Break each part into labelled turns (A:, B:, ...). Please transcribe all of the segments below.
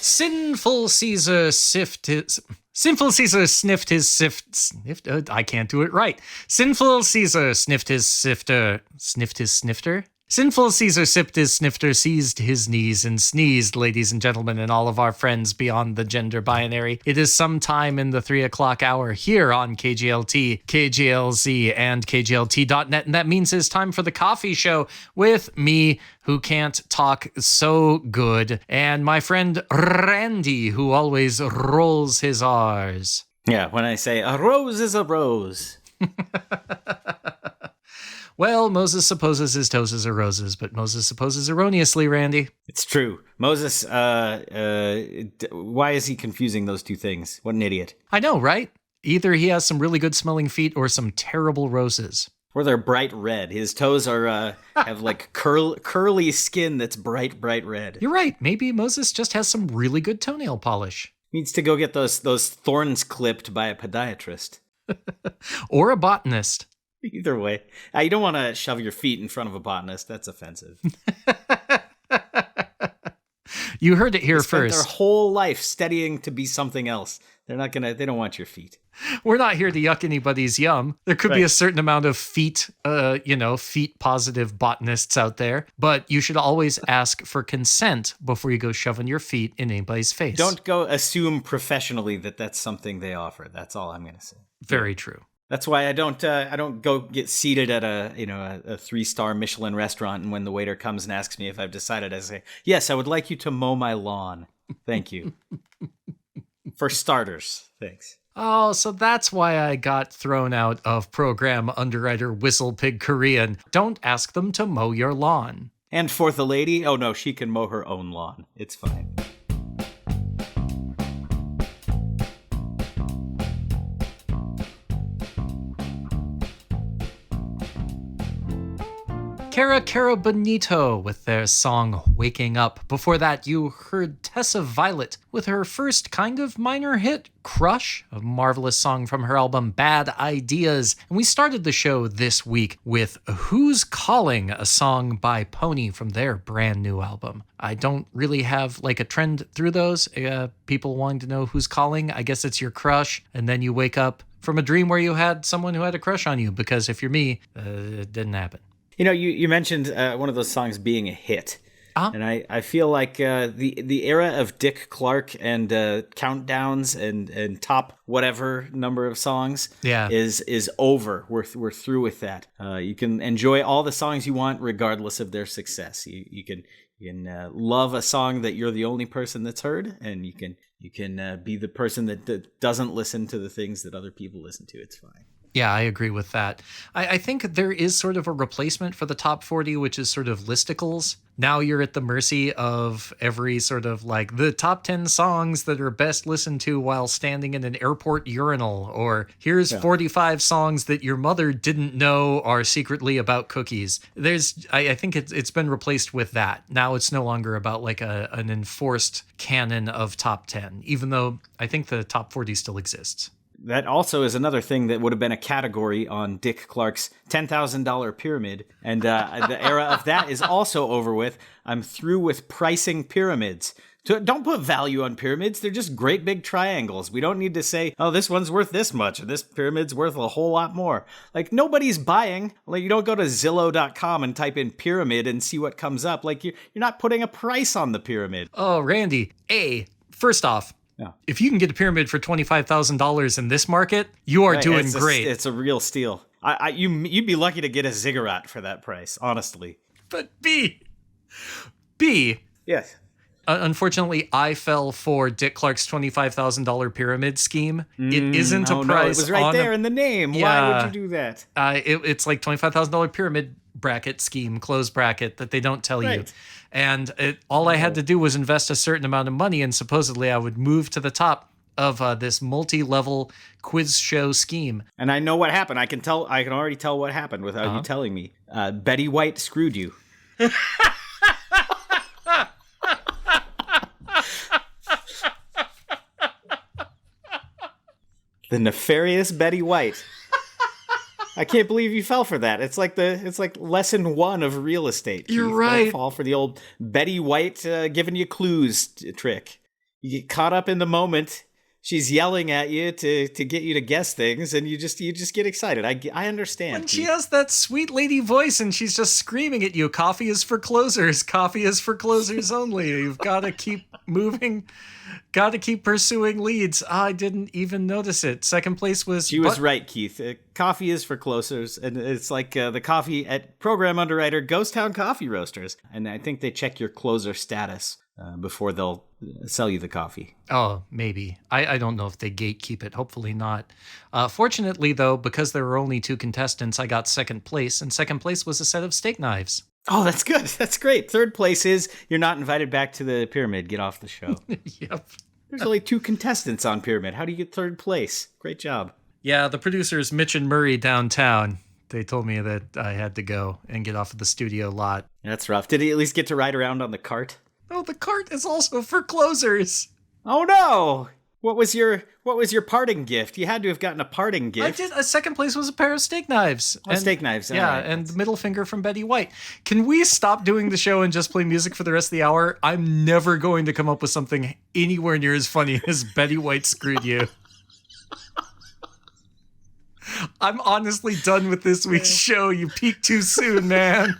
A: Sinful Caesar Sinful Caesar sniffed his I can't do it right. Sinful Caesar sniffed his snifter. Sinful Caesar sipped his snifter, seized his knees, and sneezed, ladies and gentlemen, and all of our friends beyond the gender binary. It is sometime in the 3 o'clock hour here on KGLT, KGLZ, and KGLT.net, and that means it's time for the coffee show with me, who can't talk so good, and my friend Randy, who always rolls his R's.
B: Yeah, when I say a rose is a rose.
A: Well, Moses supposes his toes are roses, but Moses supposes erroneously, Randy.
B: It's true. Moses, why is he confusing those two things? What an idiot.
A: I know, right? Either he has some really good smelling feet or some terrible roses.
B: Or they're bright red. His toes are have like curly skin that's bright red.
A: You're right. Maybe Moses just has some really good toenail polish.
B: Needs to go get those thorns clipped by a podiatrist.
A: Or a botanist.
B: Either way. You don't want to shove your feet in front of a botanist. That's offensive.
A: You heard it here first.
B: Their whole life studying to be something else. They don't want your feet.
A: We're not here to yuck anybody's yum. There could be a certain amount of feet positive botanists out there, but you should always ask for consent before you go shoving your feet in anybody's face.
B: Don't go assume professionally that that's something they offer. That's all I'm going to say.
A: Very true.
B: That's why I don't go get seated at a 3-star Michelin restaurant, and when the waiter comes and asks me if I've decided, I say, yes, I would like you to mow my lawn. Thank you. For starters, thanks.
A: Oh, so that's why I got thrown out of program underwriter Whistlepig Korean. Don't ask them to mow your lawn.
B: And for the lady, oh no, she can mow her own lawn. It's fine.
A: Cara Cara Bonito with their song Waking Up. Before that, you heard Tessa Violet with her first kind of minor hit, Crush, a marvelous song from her album Bad Ideas. And we started the show this week with Who's Calling, a song by Pony from their brand new album. I don't really have like a trend through those. People wanting to know who's calling. I guess it's your crush, and then you wake up from a dream where you had someone who had a crush on you, because if you're me, it didn't happen.
B: You know, you mentioned one of those songs being a hit. Uh-huh. And I feel like the era of Dick Clark and countdowns and top whatever number of songs is over. We're through with that. You can enjoy all the songs you want regardless of their success. You can love a song that you're the only person that's heard, and you can be the person that doesn't listen to the things that other people listen to. It's fine.
A: Yeah, I agree with that. I think there is sort of a replacement for the top 40, which is sort of listicles. Now you're at the mercy of every sort of like the top 10 songs that are best listened to while standing in an airport urinal, or here's 45 songs that your mother didn't know are secretly about cookies. I think it's been replaced with that. Now it's no longer about like an enforced canon of top 10, even though I think the top 40 still exists.
B: That also is another thing that would have been a category on Dick Clark's $10,000 pyramid. And the era of that is also over with. I'm through with pricing pyramids. Don't put value on pyramids. They're just great big triangles. We don't need to say, oh, this one's worth this much, or this pyramid's worth a whole lot more. Like, nobody's buying. Like, you don't go to Zillow.com and type in pyramid and see what comes up. Like, you're not putting a price on the pyramid.
A: Oh, Randy, first off, if you can get a pyramid for $25,000 in this market, you are doing great.
B: It's a real steal. You'd be lucky to get a ziggurat for that price, honestly.
A: But B.
B: Yes.
A: Unfortunately, I fell for Dick Clark's $25,000 pyramid scheme. It isn't a price. No, it
B: was right there in the name.
A: Yeah,
B: why would you do that?
A: It's like $25,000 pyramid bracket scheme, closed bracket, that they don't tell you. And all I had to do was invest a certain amount of money, and supposedly I would move to the top of this multi-level quiz show scheme.
B: And I know what happened. I can already tell what happened without you telling me. Betty White screwed you. The nefarious Betty White. I can't believe you fell for that. It's like lesson 1 of real estate.
A: You're right.
B: Don't fall for the old Betty White giving you clues trick. You get caught up in the moment. She's yelling at you to get you to guess things, and you just get excited. I understand.
A: When she has that sweet lady voice and she's just screaming at you, coffee is for closers. Coffee is for closers only. You've got to keep moving. Got to keep pursuing leads. I didn't even notice it. Second place was...
B: She was right, Keith. Coffee is for closers, and it's like the coffee at Program Underwriter Ghost Town Coffee Roasters. And I think they check your closer status before they'll sell you the coffee.
A: Oh, maybe. I don't know if they gatekeep it. Hopefully not. Fortunately, though, because there were only 2 contestants, I got second place, and second place was a set of steak knives.
B: Oh, that's good. That's great. Third place is you're not invited back to the pyramid. Get off the show.
A: Yep.
B: There's only 2 contestants on pyramid. How do you get third place? Great job.
A: Yeah, the producers, Mitch and Murray downtown, they told me that I had to go and get off of the studio lot.
B: That's rough. Did he at least get to ride around on the cart?
A: Oh, the cart is also for closers.
B: Oh no! What was your parting gift? You had to have gotten a parting gift.
A: I did. A second place was a pair of steak knives.
B: Oh, steak knives.
A: Yeah,
B: right.
A: and the middle finger from Betty White. Can we stop doing the show and just play music for the rest of the hour? I'm never going to come up with something anywhere near as funny as Betty White Screwed You. I'm honestly done with this week's show. You peaked too soon, man.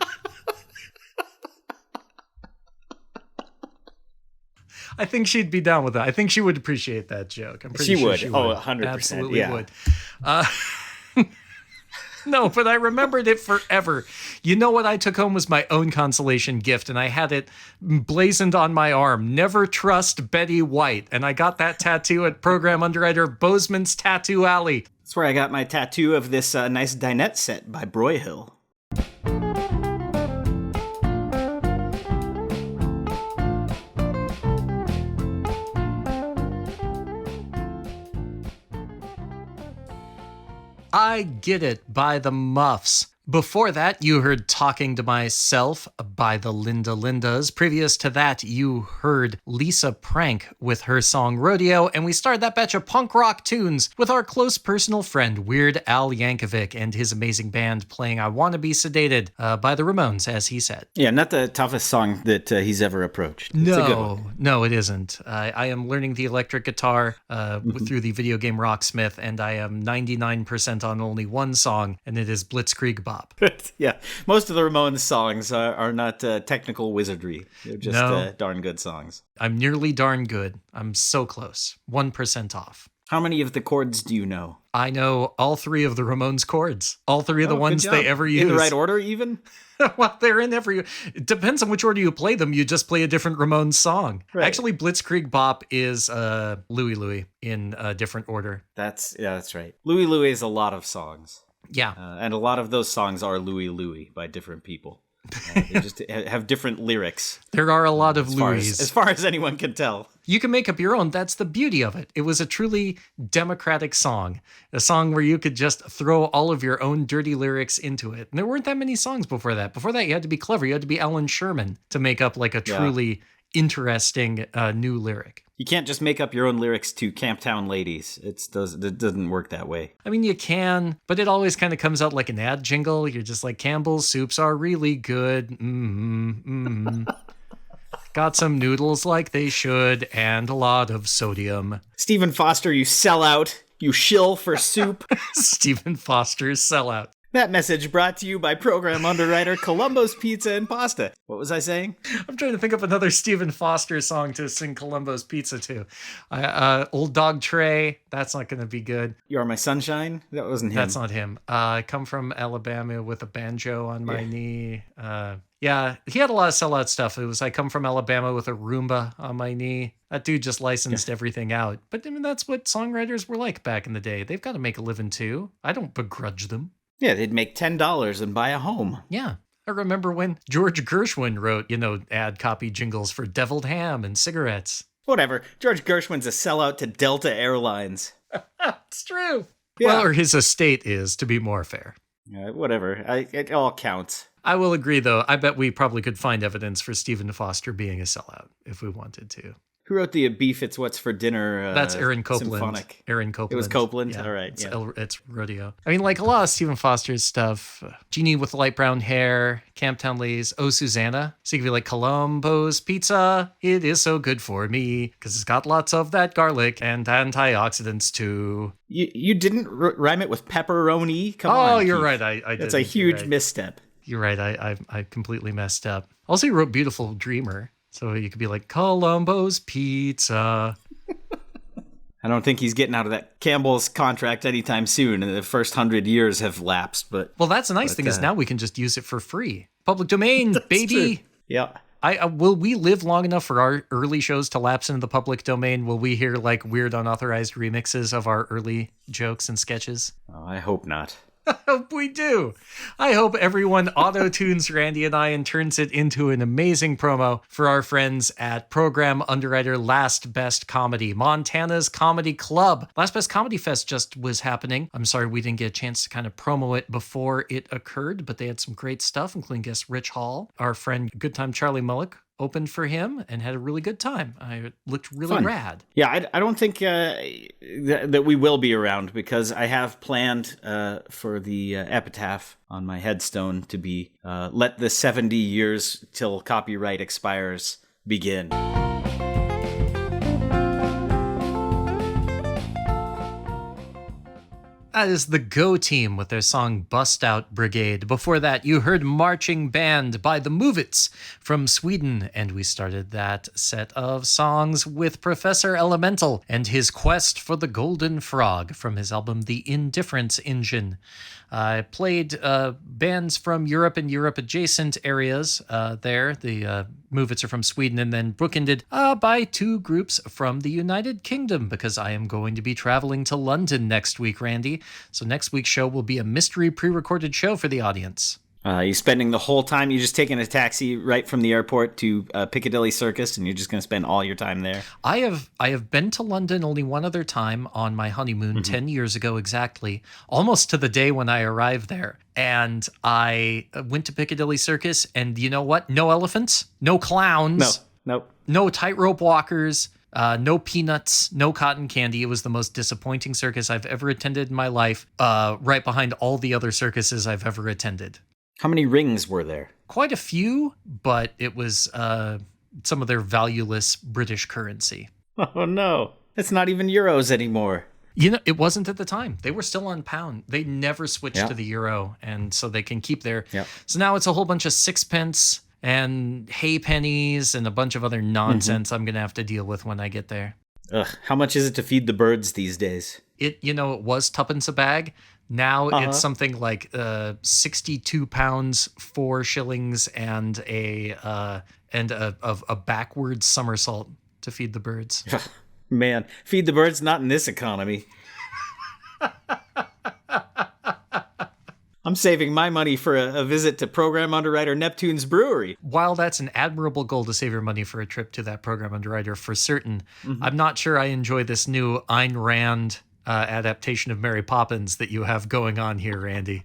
A: I think she'd be down with that. I think she would appreciate that joke. I'm pretty sure she would.
B: Oh, 100%.
A: Absolutely
B: yeah.
A: would. No, but I remembered it forever. You know what I took home was my own consolation gift, and I had it blazoned on my arm. Never trust Betty White. And I got that tattoo at Program Underwriter Bozeman's Tattoo Alley.
B: That's where I got my tattoo of this nice dinette set by Broyhill.
A: I Get It by the Muffs. Before that, you heard Talking to Myself by the Linda Lindas. Previous to that, you heard Lisa Prank with her song Rodeo, and we started that batch of punk rock tunes with our close personal friend Weird Al Yankovic and his amazing band playing I Wanna Be Sedated by the Ramones, as he said.
B: Yeah, not the toughest song that he's ever approached. It's a good one.
A: No, it isn't. I am learning the electric guitar through the video game Rocksmith, and I am 99% on only one song, and it is Blitzkrieg Bop.
B: Yeah, most of the Ramones songs are not technical wizardry. They're just darn good songs.
A: I'm nearly darn good. I'm so close. 1% off.
B: How many of the chords do you know?
A: I know all 3 of the Ramones chords. All 3 of the ones they ever use.
B: In the right order, even?
A: Well, they're in every... It depends on which order you play them. You just play a different Ramones song. Right. Actually, Blitzkrieg Bop is Louie Louie in a different order.
B: That's right. Louie Louie is a lot of songs.
A: Yeah.
B: And a lot of those songs are Louie Louie by different people. They just have different lyrics.
A: There are a lot of Louis.
B: As far as anyone can tell.
A: You can make up your own. That's the beauty of it. It was a truly democratic song. A song where you could just throw all of your own dirty lyrics into it. And there weren't that many songs before that. Before that, you had to be clever. You had to be Alan Sherman to make up like a truly interesting new lyric.
B: You can't just make up your own lyrics to Camptown Ladies. It doesn't work that way.
A: I mean, you can, but it always kind of comes out like an ad jingle. You're just like, Campbell's soups are really good. Got some noodles like they should, and a lot of sodium.
B: Stephen Foster, you sell out. You shill for soup.
A: Stephen Foster's sellout.
B: That message brought to you by Program Underwriter Columbo's Pizza and Pasta. What was I saying?
A: I'm trying to think of another Stephen Foster song to sing Columbo's Pizza to. Old Dog Trey, that's not going to be good.
B: You Are My Sunshine? That wasn't him.
A: That's not him. I Come From Alabama with a banjo on my knee. Yeah, he had a lot of sellout stuff. It was I Come From Alabama with a Roomba on my knee. That dude just licensed everything out. But I mean, that's what songwriters were like back in the day. They've got to make a living too. I don't begrudge them.
B: Yeah, they'd make $10 and buy a home.
A: Yeah. I remember when George Gershwin wrote, ad copy jingles for deviled ham and cigarettes.
B: Whatever. George Gershwin's a sellout to Delta Airlines.
A: It's true.
B: Yeah.
A: Well, or his estate is, to be more fair.
B: Whatever. It all counts.
A: I will agree, though. I bet we probably could find evidence for Stephen Foster being a sellout if we wanted to.
B: Who wrote the Beef It's What's for Dinner?
A: That's Aaron Copland.
B: Symphonic.
A: Aaron Copland.
B: It was Copland?
A: Yeah.
B: All right.
A: It's Rodeo. I mean, like a lot of Stephen Foster's stuff. Genie with light brown hair, Camptown Lays, Oh Susanna. So you could be like Colombo's Pizza. It is so good for me because it's got lots of that garlic and antioxidants too.
B: You didn't rhyme it with pepperoni? Come on.
A: Oh, you're
B: Keith.
A: right. I did.
B: That's a huge misstep.
A: You're right. I completely messed up. Also, he wrote Beautiful Dreamer. So you could be like, Colombo's Pizza.
B: I don't think he's getting out of that Campbell's contract anytime soon. The first 100 years have lapsed. But
A: well, that's the nice thing is now we can just use it for free. Public domain, baby.
B: True. Yeah.
A: Will we live long enough for our early shows to lapse into the public domain? Will we hear like weird unauthorized remixes of our early jokes and sketches?
B: Oh, I hope not.
A: I hope we do. I hope everyone auto-tunes Randy and I and turns it into an amazing promo for our friends at Program Underwriter Last Best Comedy, Montana's comedy club. Last Best Comedy Fest just was happening. I'm sorry we didn't get a chance to kind of promo it before it occurred, but they had some great stuff, including guest Rich Hall. Our friend Good Time Charlie Mullick opened for him and had a really good time. It looked really rad.
B: Yeah, I don't think that we will be around because I have planned for the epitaph on my headstone to be let the 70 years till copyright expires begin.
A: That is the Go Team with their song Bust Out Brigade. Before that, you heard Marching Band by the Movits from Sweden. And we started that set of songs with Professor Elemental and his quest for the Golden Frog from his album The Indifference Engine. I played bands from Europe and Europe adjacent areas there. The Movits are from Sweden, and then bookended by two groups from the United Kingdom because I am going to be traveling to London next week, Randy. So next week's show will be a mystery pre-recorded show for the audience.
B: You're spending the whole time, you're just taking a taxi right from the airport to Piccadilly Circus, and you're just going to spend all your time there?
A: I have been to London only one other time on my honeymoon, 10 years ago exactly, almost to the day when I arrived there. And I went to Piccadilly Circus, and you know what? No elephants, no clowns, no tightrope walkers, no peanuts, no cotton candy. It was the most disappointing circus I've ever attended in my life, right behind all the other circuses I've ever attended.
B: How many rings were there?
A: Quite a few, but it was some of their valueless British currency.
B: Oh, no. It's not even euros anymore.
A: You know, it wasn't at the time. They were still on pound. They never switched to the euro, and so they can keep their...
B: Yeah.
A: So now it's a whole bunch of sixpence and hay pennies and a bunch of other nonsense I'm going to have to deal with when I get there.
B: Ugh, how much is it to feed the birds these days?
A: It was tuppence a bag. Now it's something like 62 pounds, 4 shillings, and a backwards somersault to feed the birds.
B: Man, feed the birds, not in this economy. I'm saving my money for a visit to Program Underwriter Neptune's brewery.
A: While that's an admirable goal to save your money for a trip to that Program Underwriter for certain, I'm not sure I enjoy this new Ayn Rand adaptation of Mary Poppins that you have going on here, Randy.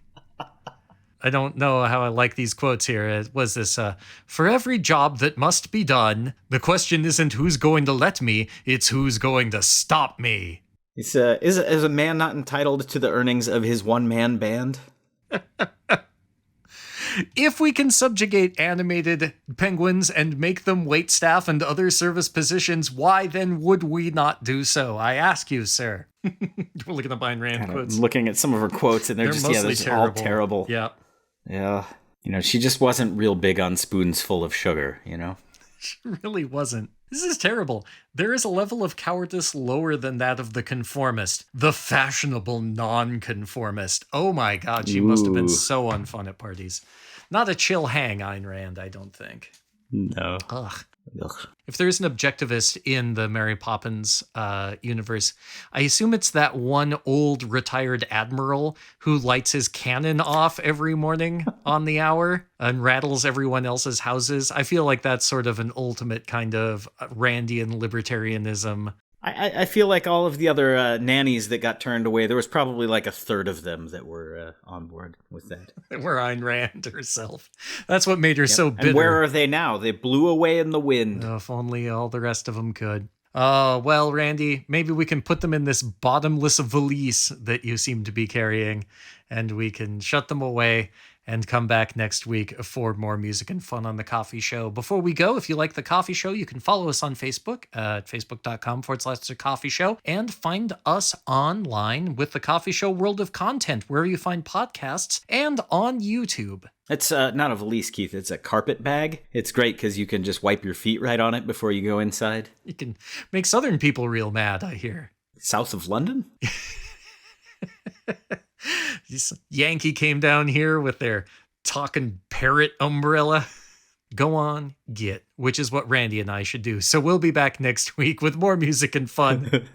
A: I don't know how I like these quotes here. It was this, for every job that must be done, the question isn't who's going to let me, it's who's going to stop me.
B: Is a man not entitled to the earnings of his one-man band?
A: If we can subjugate animated penguins and make them waitstaff and other service positions, why then would we not do so? I ask you, sir. We're looking at Ayn Rand quotes.
B: I'm looking at some of her quotes, and they're just all terrible.
A: Yeah.
B: Yeah. You know, she just wasn't real big on spoons full of sugar, you know?
A: She really wasn't. This is terrible. There is a level of cowardice lower than that of the conformist, the fashionable non-conformist. Oh my God, she must have been so unfun at parties. Not a chill hang, Ayn Rand, I don't think.
B: No.
A: Ugh. If there's an objectivist in the Mary Poppins universe, I assume it's that one old retired admiral who lights his cannon off every morning on the hour and rattles everyone else's houses. I feel like that's sort of an ultimate kind of Randian libertarianism
B: I feel like all of the other nannies that got turned away, there was probably like a third of them that were on board with that.
A: Were Ayn Rand herself. That's what made her so bitter.
B: And where are they now? They blew away in the wind.
A: Oh, if only all the rest of them could. Oh, well, Randy, maybe we can put them in this bottomless valise that you seem to be carrying, and we can shut them away and come back next week for more music and fun on The Coffee Show. Before we go, if you like The Coffee Show, you can follow us on Facebook at facebook.com/The Coffee Show, and find us online with The Coffee Show World of Content, wherever you find podcasts, and on YouTube.
B: It's not a valise, Keith. It's a carpet bag. It's great because you can just wipe your feet right on it before you go inside.
A: You can make Southern people real mad, I hear.
B: South of London?
A: This Yankee came down here with their talking parrot umbrella. Go on, get, which is what Randy and I should do. So we'll be back next week with more music and fun.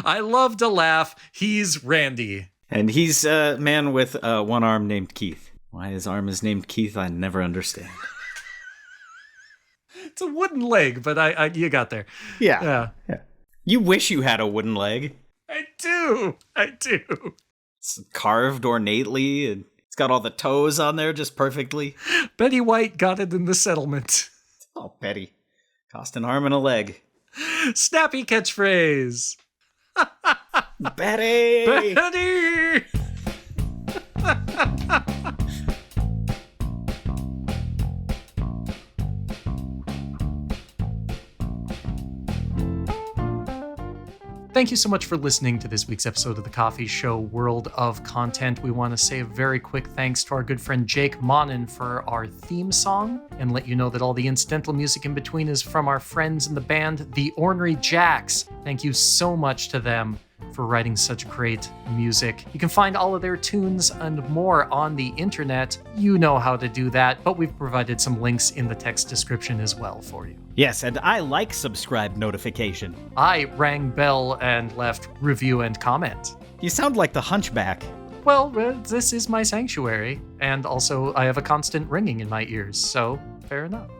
A: I love to laugh. He's Randy.
B: And he's a man with one arm named Keith. Why his arm is named Keith, I never understand.
A: It's a wooden leg, but I you got there.
B: Yeah. You wish you had a wooden leg.
A: I do.
B: It's carved ornately, and it's got all the toes on there just perfectly.
A: Betty White got it in the settlement.
B: Oh, Betty. Cost an arm and a leg.
A: Snappy catchphrase.
B: Betty!
A: Betty! Thank you so much for listening to this week's episode of The Coffee Show World of Content. We want to say a very quick thanks to our good friend Jake Monin for our theme song, and let you know that all the incidental music in between is from our friends in the band The Ornery Jacks. Thank you so much to them for writing such great music. You can find all of their tunes and more on the internet. You know how to do that, but we've provided some links in the text description as well for you.
B: Yes, and I like subscribe notification.
A: I rang bell and left review and comment.
B: You sound like the Hunchback.
A: Well, this is my sanctuary, and also I have a constant ringing in my ears, so fair enough.